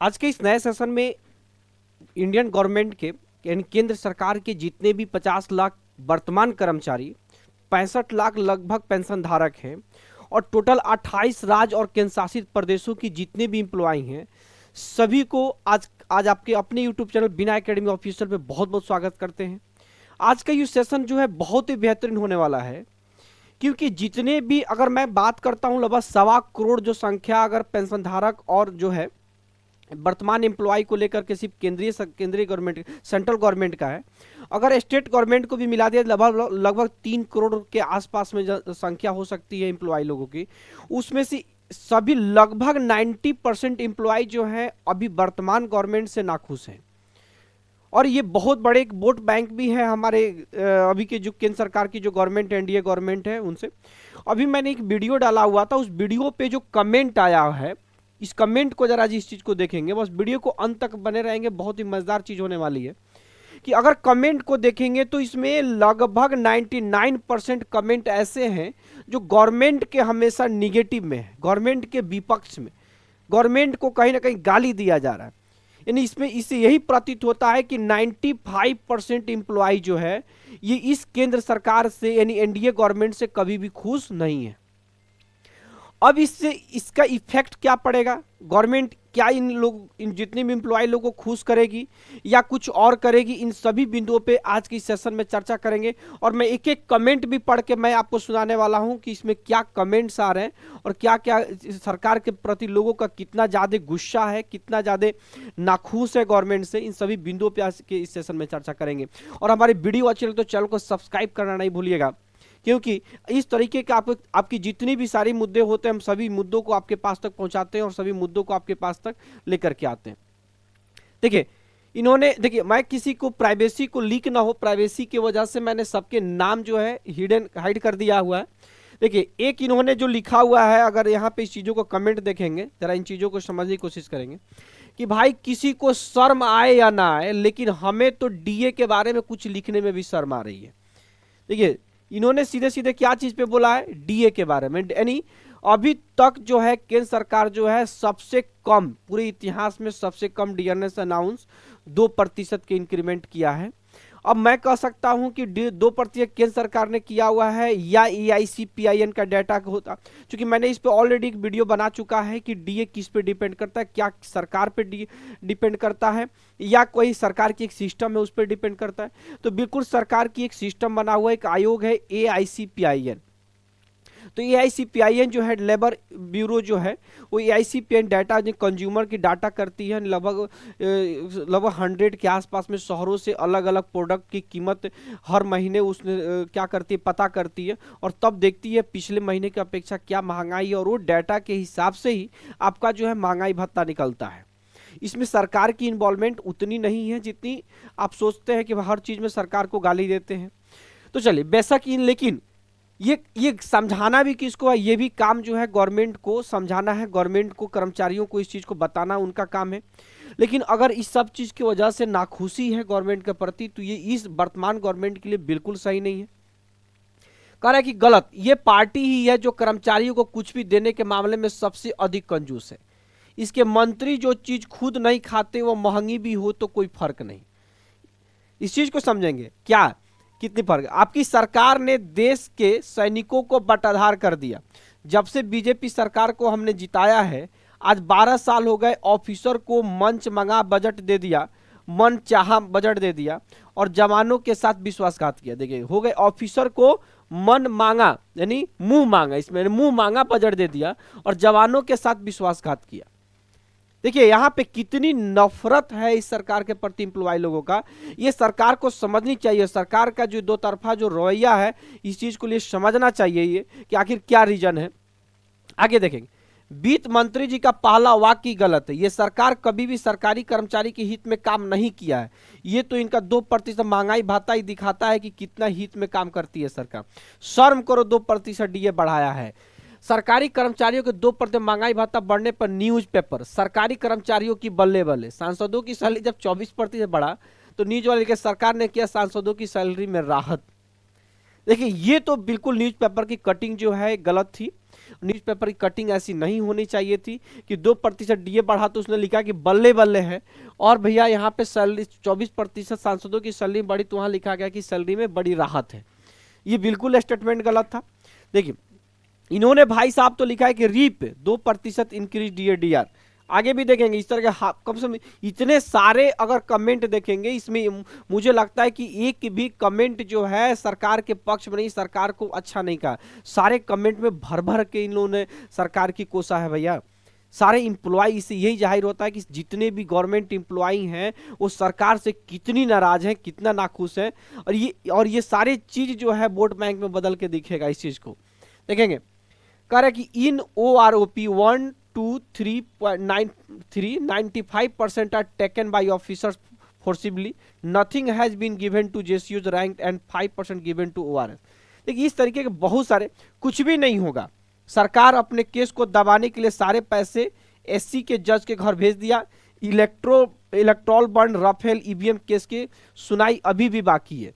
आज के इस नए सेशन में इंडियन गवर्नमेंट के यानी केंद्र सरकार के जितने भी 50 लाख वर्तमान कर्मचारी, 65 लाख लगभग पेंशन धारक हैं और टोटल 28 राज्य और केंद्र शासित प्रदेशों की जितने भी एम्प्लॉय हैं, सभी को आज आपके अपने यूट्यूब चैनल बिना एकेडमी ऑफिशियल पे बहुत बहुत स्वागत करते हैं। आज का ये सेशन जो है बहुत ही बेहतरीन होने वाला है, क्योंकि जितने भी अगर मैं बात करता हूं लगभग 1.25 करोड़ जो संख्या अगर पेंशन धारक और जो है वर्तमान एम्प्लॉय को लेकर के सिर्फ केंद्रीय गवर्नमेंट सेंट्रल गवर्नमेंट का है, अगर स्टेट गवर्नमेंट को भी मिला दिया लगभग 3 करोड़ के आसपास में संख्या हो सकती है एम्प्लॉय लोगों की। उसमें से सभी लगभग 90% एम्प्लॉय जो है अभी वर्तमान गवर्नमेंट से नाखुश हैं और ये बहुत बड़े एक वोट बैंक भी है हमारे अभी के जो केंद्र सरकार की जो गवर्नमेंट एनडीए गवर्नमेंट है उनसे। अभी मैंने एक वीडियो डाला हुआ था, उस वीडियो पे जो कमेंट आया है, इस कमेंट को जरा इस चीज को देखेंगे, बस वीडियो को अंत तक बने रहेंगे, बहुत ही मजेदार चीज होने वाली है। कि अगर कमेंट को देखेंगे तो इसमें लगभग 99% कमेंट ऐसे हैं जो गवर्नमेंट के हमेशा निगेटिव में है, गवर्नमेंट के विपक्ष में, गवर्नमेंट को कहीं ना कहीं गाली दिया जा रहा है। यानी इसमें इससे यही प्रतीत होता है कि 95% एम्प्लॉय जो है ये इस केंद्र सरकार से यानी एनडीए गवर्नमेंट से कभी भी खुश नहीं है। अब इससे इसका इफेक्ट क्या पड़ेगा, गवर्नमेंट क्या इन जितने भी एम्प्लॉय लोगों को खुश करेगी या कुछ और करेगी, इन सभी बिंदुओं पे आज की सेशन में चर्चा करेंगे। और मैं एक एक कमेंट भी पढ़ के मैं आपको सुनाने वाला हूं कि इसमें क्या कमेंट्स आ रहे हैं और क्या क्या सरकार के प्रति लोगों का कितना ज़्यादा गुस्सा है, कितना ज़्यादा नाखुश है गवर्नमेंट से, इन सभी बिंदुओं पर आज के इस सेशन में चर्चा करेंगे। और हमारी वीडियो अच्छी लगे तो चैनल को सब्सक्राइब करना नहीं भूलिएगा, क्योंकि इस तरीके के आपकी जितनी भी सारी मुद्दे होते हैं हम सभी मुद्दों को आपके पास तक पहुंचाते हैं और सभी मुद्दों को आपके पास तक लेकर के आते हैं। देखिए इन्होंने, देखिए मैं किसी को प्राइवेसी को लीक ना हो, प्राइवेसी की वजह से मैंने सबके नाम जो है हाइड कर दिया हुआ है। देखिए एक इन्होंने जो लिखा हुआ है, अगर यहाँ पे इस चीज़ों को कमेंट देखेंगे, जरा इन चीज़ों को समझने की कोशिश करेंगे कि भाई किसी को शर्म आए या ना आए, लेकिन हमें तो डीए के बारे में कुछ लिखने में भी शर्म आ रही है। देखिए इन्होंने सीधे सीधे क्या चीज पे बोला है, डीए के बारे में। यानी अभी तक जो है केंद्र सरकार जो है सबसे कम, पूरे इतिहास में सबसे कम डीएनएस अनाउंस 2% के इंक्रीमेंट किया है। अब मैं कह सकता हूं कि 2% केंद्र सरकार ने किया हुआ है या EICPIN का डाटा होता, क्योंकि मैंने इस पे ऑलरेडी एक वीडियो बना चुका है कि डीए किस पे डिपेंड करता है, क्या सरकार पे डिपेंड करता है या कोई सरकार की एक सिस्टम है उस पर डिपेंड करता है। तो बिल्कुल सरकार की एक सिस्टम बना हुआ एक आयोग है AICPIN। तो AICPIN जो है लेबर ब्यूरो जो है वो AICPIN डाटा जो कंज्यूमर की डाटा करती है, लगभग 100 के आसपास में शहरों से अलग अलग प्रोडक्ट की कीमत हर महीने उसने क्या करती है, पता करती है और तब देखती है पिछले महीने की अपेक्षा क्या महंगाई है, और वो डाटा के हिसाब से ही आपका जो है महंगाई भत्ता निकलता है। इसमें सरकार की इन्वॉल्वमेंट उतनी नहीं है जितनी आप सोचते हैं कि हर चीज़ में सरकार को गाली देते हैं। तो चलिए बेशक लेकिन ये समझाना भी किसको है, ये भी काम जो है गवर्नमेंट को समझाना है, गवर्नमेंट को कर्मचारियों को इस चीज़ को बताना उनका काम है। लेकिन अगर इस सब चीज़ की वजह से नाखुशी है गवर्नमेंट के प्रति, तो ये इस वर्तमान गवर्नमेंट के लिए बिल्कुल सही नहीं है। कह रहा है कि गलत, ये पार्टी ही है जो कर्मचारियों को कुछ भी देने के मामले में सबसे अधिक कंजूस है। इसके मंत्री जो चीज़ खुद नहीं खाते वो महंगी भी हो तो कोई फर्क नहीं। इस चीज़ को समझेंगे क्या, कितनी फर्क। आपकी सरकार ने देश के सैनिकों को बटाधार कर दिया। जब से बीजेपी सरकार को हमने जिताया है, आज 12 साल हो गए, ऑफिसर को मंच मंगा बजट दे दिया, मन चाहा बजट दे दिया और जवानों के साथ विश्वासघात किया। देखिए हो गए, ऑफिसर को मन मांगा यानी मुंह मांगा, इसमें मुंह मांगा बजट दे दिया और जवानों के साथ विश्वासघात किया। देखिए यहाँ पे कितनी नफरत है इस सरकार के प्रति एम्प्लॉय लोगों का, ये सरकार को समझनी चाहिए। सरकार का जो दो तरफा जो रवैया है, इस चीज को लिए समझना चाहिए ये कि आखिर क्या रीजन है। आगे देखेंगे, वित्त मंत्री जी का पहला वाक्य गलत है। ये सरकार कभी भी सरकारी कर्मचारी के हित में काम नहीं किया है। ये तो इनका 2% महंगाई भत्ता ही दिखाता है कि कितना हित में काम करती है सरकार। शर्म करो, 2% डीए बढ़ाया है। सरकारी कर्मचारियों के 2% महंगाई भत्ता बढ़ने पर न्यूज़पेपर सरकारी कर्मचारियों की बल्ले बल्ले। सांसदों की सैलरी जब 24% बढ़ा तो न्यूज वाले के सरकार ने किया सांसदों की सैलरी में राहत। देखिए ये तो बिल्कुल न्यूज़पेपर की कटिंग जो है गलत थी। न्यूज़पेपर की कटिंग ऐसी नहीं होनी चाहिए थी कि 2% डीए बढ़ा तो उसने लिखा कि बल्ले बल्ले है, और भैया यहाँ पे सैलरी 24% सांसदों की सैलरी बढ़ी तो वहाँ लिखा गया कि सैलरी में बड़ी राहत है। ये बिल्कुल स्टेटमेंट गलत था। देखिए इन्होंने भाई साहब तो लिखा है कि रीप 2% इंक्रीज डीआर। आगे भी देखेंगे इस तरह के कम से कम इतने सारे अगर कमेंट देखेंगे इसमें मुझे लगता है कि एक भी कमेंट जो है सरकार के पक्ष में नहीं, सरकार को अच्छा नहीं कहा। सारे कमेंट में भर भर के इन लोगों ने सरकार की कोसा है भैया। सारे इम्प्लॉय इससे यही जाहिर होता है कि जितने भी गवर्नमेंट एम्प्लॉय हैं वो सरकार से कितनी नाराज हैं, कितना नाखुश हैं, और ये सारे चीज जो है वोट बैंक में बदल के दिखेगा। इस चीज को देखेंगे कह रहे कि इन OROP 1, 2, 3.93 95% are taken by officers forcibly, nothing has been given to जेसीयूज rank and 5% given to ORS। देखिए इस तरीके के बहुत सारे, कुछ भी नहीं होगा। सरकार अपने केस को दबाने के लिए सारे पैसे SC के जज के घर भेज दिया। Electoral bond Rafale EVM case की सुनाई अभी भी बाकी है।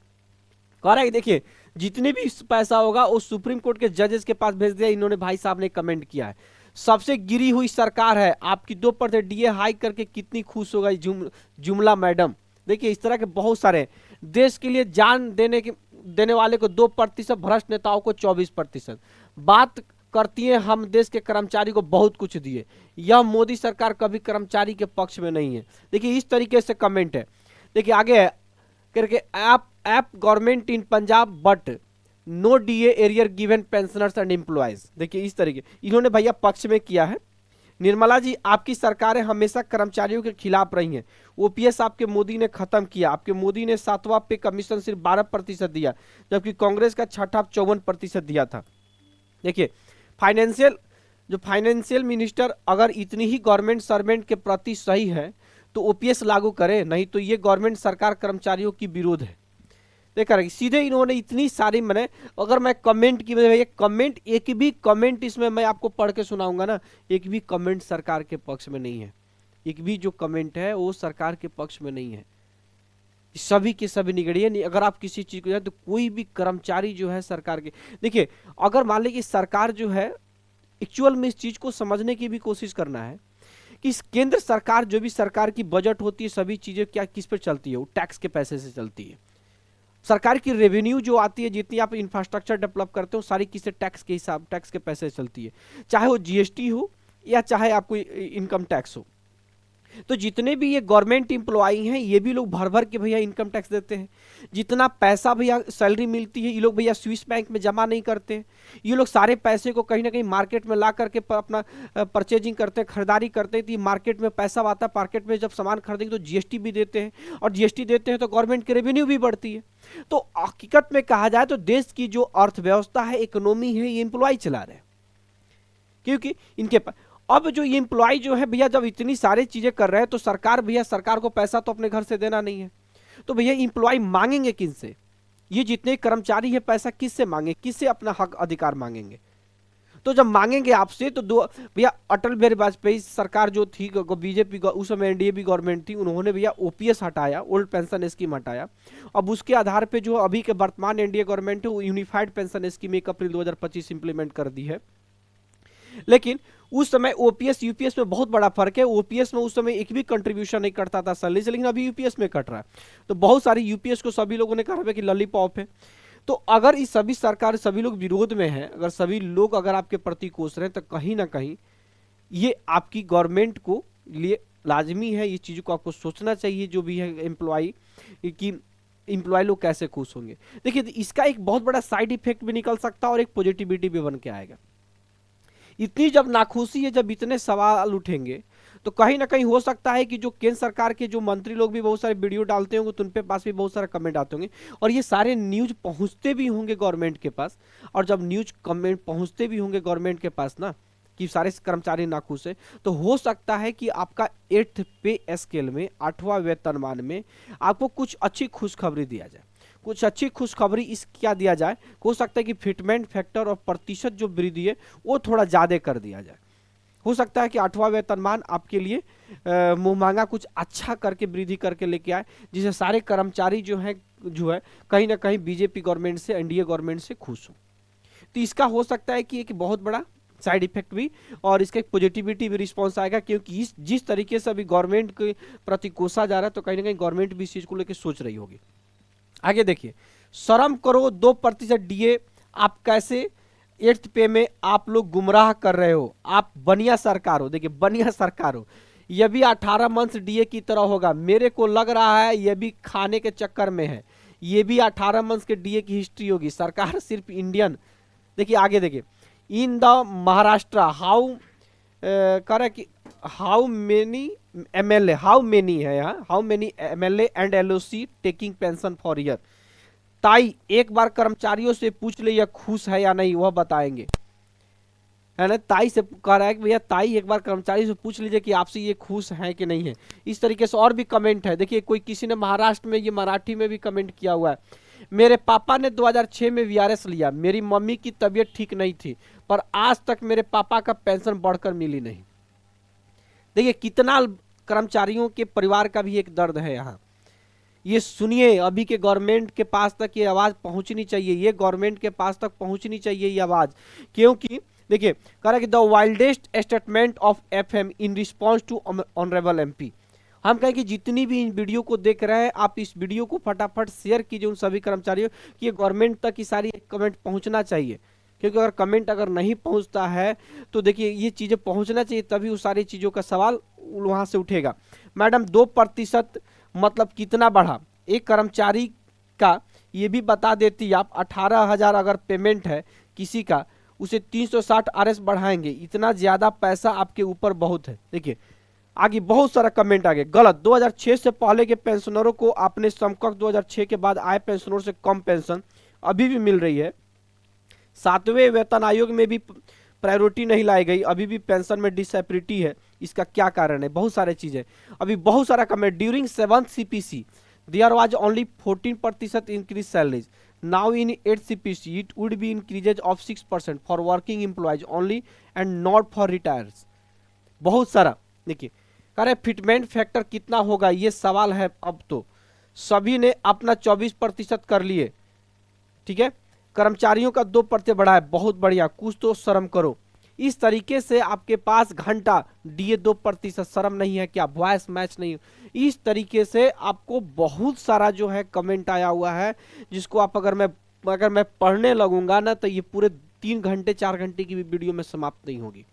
कह रहा है देखिए जितने भी पैसा होगा वो सुप्रीम कोर्ट के जजेस के पास भेज दिया। इन्होंने भाई साहब ने कमेंट किया है सबसे गिरी हुई सरकार है आपकी, 2% डीए हाइक करके कितनी खुश होगा जुमला मैडम। देखिए इस तरह के बहुत सारे, देश के लिए जान देने वाले को 2%, भ्रष्ट नेताओं को 24%। बात करती है हम देश के कर्मचारी को बहुत कुछ दिए, यह मोदी सरकार कभी कर्मचारी के पक्ष में नहीं है। देखिए इस तरीके से कमेंट है। देखिए आगे है करके AAP government in Punjab but no DA arrear given pensioners and employees. देखिए इस तरीके इन्होंने भैया पक्ष में किया है। निर्मला जी आपकी सरकारें हमेशा कर्मचारियों के खिलाफ रही हैं। ओपीएस आपके मोदी ने खत्म किया, आपके मोदी ने 7वां पे कमीशन सिर्फ 12% दिया, जबकि कांग्रेस का छठा 54% दिया था। देखिए फाइनेंशियल मिनिस्टर अगर इतनी ही गवर्नमेंट सर्वेंट के प्रति सही है तो ओपीएस लागू करे, नहीं तो ये गवर्नमेंट सरकार कर्मचारियों की विरोध है। देखा सीधे इन्होंने इतनी सारी, मैंने अगर मैं कमेंट की कमेंट एक भी कमेंट इसमें मैं आपको पढ़ के सुनाऊंगा ना, एक भी कमेंट सरकार के पक्ष में नहीं है। एक भी जो कमेंट है वो सरकार के पक्ष में नहीं है, सभी के सभी निगड़िए नहीं। अगर आप किसी चीज को जाए तो कोई भी कर्मचारी जो है सरकार के, देखिए अगर मान लीजिए सरकार जो है एक्चुअल में इस चीज को समझने की भी कोशिश करना है कि इस केंद्र सरकार जो भी सरकार की बजट होती है सभी चीजें क्या किस पर चलती है, वो टैक्स के पैसे से चलती है। सरकार की रेवेन्यू जो आती है, जितनी आप इंफ्रास्ट्रक्चर डेवलप करते हो सारी किसे टैक्स के हिसाब, टैक्स के पैसे से चलती है, चाहे वो जीएसटी हो या चाहे आपको इनकम टैक्स हो। तो जितने भी ये गवर्नमेंट एम्प्लॉय हैं ये भी लोग भर भर के भैया इनकम टैक्स देते हैं। जितना पैसा भैया सैलरी मिलती है ये लोग भैया स्विस बैंक में जमा नहीं करते, ये लोग सारे पैसे को कहीं ना कहीं मार्केट में ला करके अपना परचेजिंग करते हैं, खरीदारी करते हैं। तो मार्केट में पैसा आता है, मार्केट में जब सामान खरीदेंगे तो जीएसटी भी देते हैं, और जीएसटी देते हैं तो गवर्नमेंट की रेवेन्यू भी बढ़ती है। तो हकीकत में कहा जाए तो देश की जो अर्थव्यवस्था है, इकोनॉमी है, ये एम्प्लॉय चला रहे हैं, क्योंकि इनके पास अब जो ये एम्प्लॉय जो है भैया जब इतनी सारी चीजें कर रहे हैं तो सरकार को पैसा तो अपने घर से देना नहीं है, तो भैया एम्प्लॉय मांगेंगे किनसे? ये जितने कर्मचारी है पैसा किससे मांगे, किससे अपना हक अधिकार मांगेंगे? तो जब मांगेंगे आपसे तो भैया अटल बिहारी वाजपेयी सरकार जो थी बीजेपी उस समय एनडीए भी गवर्नमेंट थी, उन्होंने भैया ओपीएस हटाया, ओल्ड पेंशन स्कीम हटाया। अब उसके आधार पे जो अभी के वर्तमान एनडीए गवर्नमेंट है वो यूनिफाइड पेंशन स्कीम 1 अप्रैल 2025 इंप्लीमेंट कर दी है। लेकिन उस समय ओपीएस यूपीएस में बहुत बड़ा फर्क है। ओपीएस में उस समय एक भी कंट्रीब्यूशन नहीं करता था सैलरी से, लेकिन अभी यूपीएस में कट रहा है। तो बहुत सारी यूपीएस को सभी लोगों ने कहा कि लॉलीपॉप है। तो अगर इस सभी सरकार सभी लोग विरोध में हैं, अगर सभी लोग अगर आपके प्रति कोस रहे हैं, तो कहीं ना कहीं ये आपकी गवर्नमेंट को लिए लाजमी है, ये चीज़ों को आपको सोचना चाहिए जो भी है एम्प्लॉय कि एम्प्लॉय लोग कैसे खुश होंगे। देखिए इसका एक बहुत बड़ा साइड इफेक्ट भी निकल सकता है और एक पॉजिटिविटी भी बन के आएगा। इतनी जब नाखुशी है, जब इतने सवाल उठेंगे तो कहीं ना कहीं हो सकता है कि जो केंद्र सरकार के जो मंत्री लोग भी बहुत सारे वीडियो डालते होंगे तो उन पे पास भी बहुत सारे कमेंट आते होंगे, और ये सारे न्यूज पहुंचते भी होंगे गवर्नमेंट के पास। और जब न्यूज कमेंट पहुंचते भी होंगे गवर्नमेंट के पास ना कि सारे कर्मचारी नाखुश है, तो हो सकता है कि आपका 8th पे स्केल में 8वां वेतनमान में आपको कुछ अच्छी खुशखबरी दिया जाए, कुछ अच्छी खुशखबरी इस क्या दिया जाए। हो सकता है कि फिटमेंट फैक्टर और प्रतिशत जो वृद्धि है वो थोड़ा ज़्यादा कर दिया जाए, हो सकता है कि 8वां वेतनमान आपके लिए मुंह मांगा कुछ अच्छा करके वृद्धि करके लेके आए, जिससे सारे कर्मचारी जो है कहीं ना कहीं बीजेपी गवर्नमेंट से, एनडीए गवर्नमेंट से खुश हो। तो इसका हो सकता है कि एक बहुत बड़ा साइड इफेक्ट भी और इसका एक पॉजिटिविटी भी रिस्पॉन्स आएगा, क्योंकि जिस तरीके से अभी गवर्नमेंट के प्रति कोसा जा रहा है, तो कहीं ना कहीं गवर्नमेंट भी इस चीज को लेकर सोच रही होगी। आगे देखिए, शर्म करो 2% डीए, आप कैसे 8th पे में आप लोग गुमराह कर रहे हो, आप बनिया सरकार हो। देखिए बनिया सरकार हो, यह भी 18 मंथ्स डीए की तरह होगा। मेरे को लग रहा है यह भी खाने के चक्कर में है, ये भी 18 मंथ्स के डीए की हिस्ट्री होगी। सरकार सिर्फ इंडियन। देखिए आगे देखिए, इन द महाराष्ट्र हाउ करे कि how many MLA, how many है यहाँ, how many MLA and LOC taking pension for year. ताई एक बार कर्मचारियों से पूछ ले यह खुश है या नहीं, वह बताएंगे, है ना। ताई से कह रहा है कि भैया ताई एक बार कर्मचारी से पूछ लीजिए कि आपसे ये खुश है कि नहीं है। इस तरीके से और भी कमेंट है। देखिए कोई किसी ने महाराष्ट्र में, ये मराठी में भी कमेंट किया हुआ है, मेरे पापा ने 2006 में वीआरएस लिया, मेरी मम्मी की तबीयत ठीक नहीं थी, पर आज तक मेरे पापा का पेंशन बढ़कर मिली नहीं। देखिए कितना कर्मचारियों के परिवार का भी एक दर्द है यहाँ। ये सुनिए, अभी के गवर्नमेंट के पास तक ये आवाज पहुंचनी चाहिए, ये गवर्नमेंट के पास तक पहुंचनी चाहिए ये आवाज। क्योंकि देखिए कह रहा है कि the wildest statement of FM in response to honourable MP. हम कहें कि जितनी भी इन वीडियो को देख रहे हैं, आप इस वीडियो को फटाफट शेयर कीजिए उन सभी कर्मचारियों कि गवर्नमेंट तक की सारी कमेंट पहुंचना चाहिए। क्योंकि अगर कमेंट अगर नहीं पहुंचता है तो देखिए ये चीजें पहुंचना चाहिए, तभी उस सारी चीजों का सवाल वहां से उठेगा। मैडम 2% मतलब कितना बढ़ा, एक कर्मचारी का ये भी बता देती आप। 18,000 अगर पेमेंट है किसी का, उसे 360 आरएस बढ़ाएंगे, इतना ज्यादा पैसा आपके ऊपर बहुत है। देखिए आगे बहुत सारा कमेंट आगे, गलत। 2006 से पहले के पेंशनरों को आपने समकक्ष 2006 के बाद आए पेंशनरों से कम पेंशन अभी भी मिल रही है। 7वें वेतन आयोग में भी प्रायोरिटी नहीं लाई गई, अभी भी पेंशन में डिसेबिलिटी है। इसका क्या कारण है? बहुत सारे चीजें। अभी बहुत सारा comment, during 7th CPC there was only 14% increase salaries, now in 8th CPC it would be increases of 6% for working employees only and not for retirees. बहुत सारा। देखिए कह रहे फिटमेंट फैक्टर कितना होगा, ये सवाल है। अब तो सभी ने अपना 24% कर लिए, ठीक है। कर्मचारियों का 2% बढ़ा है, बहुत बढ़िया, कुछ तो शर्म करो। इस तरीके से आपके पास घंटा डीए 2%, शर्म नहीं है क्या? वॉइस मैच नहीं। इस तरीके से आपको बहुत सारा जो है कमेंट आया हुआ है, जिसको आप अगर मैं पढ़ने लगूंगा ना तो ये पूरे 3 घंटे 4 घंटे की भी वीडियो में समाप्त नहीं होगी।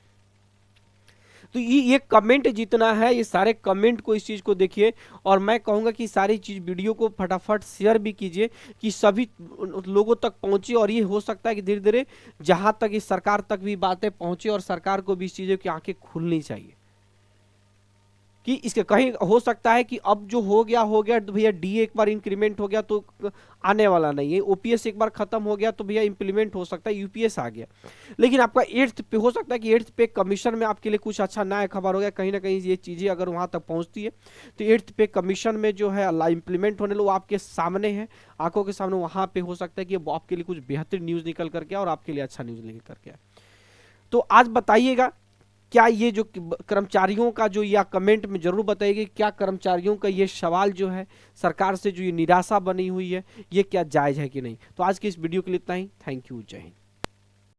तो ये कमेंट जितना है, ये सारे कमेंट को, इस चीज को देखिए, और मैं कहूंगा कि सारी चीज वीडियो को फटाफट शेयर भी कीजिए कि सभी लोगों तक पहुंचे। और ये हो सकता है कि धीरे धीरे जहां तक इस सरकार तक भी बातें पहुंचे, और सरकार को भी इस चीजों की आंखें खुलनी चाहिए कि इसके कहीं हो सकता है कि अब जो हो गया तो भैया डीए एक बार इंक्रीमेंट हो गया तो आने वाला नहीं है, ओपीएस एक बार खत्म हो गया तो भैया इंप्लीमेंट हो सकता है, यूपीएस आ गया। लेकिन आपका 8th पे हो सकता है कि 8th पे कमीशन में आपके लिए कुछ अच्छा नया खबर हो गया, कहीं ना कहीं ये चीजें अगर वहां तक पहुंचती है तो 8th पे कमीशन में जो है इंप्लीमेंट होने लो, आपके सामने है, आंखों के सामने, वहां पे हो सकता है कि आपके लिए कुछ बेहतर न्यूज निकल करके और आपके लिए अच्छा न्यूज निकल करके आए। तो आज बताइएगा क्या ये जो कर्मचारियों का जो, या कमेंट में जरूर बताइए क्या कर्मचारियों का ये सवाल जो है, सरकार से जो ये निराशा बनी हुई है, ये क्या जायज है कि नहीं। तो आज की इस वीडियो के लिए इतना ही। थैंक यू, जय हिंद।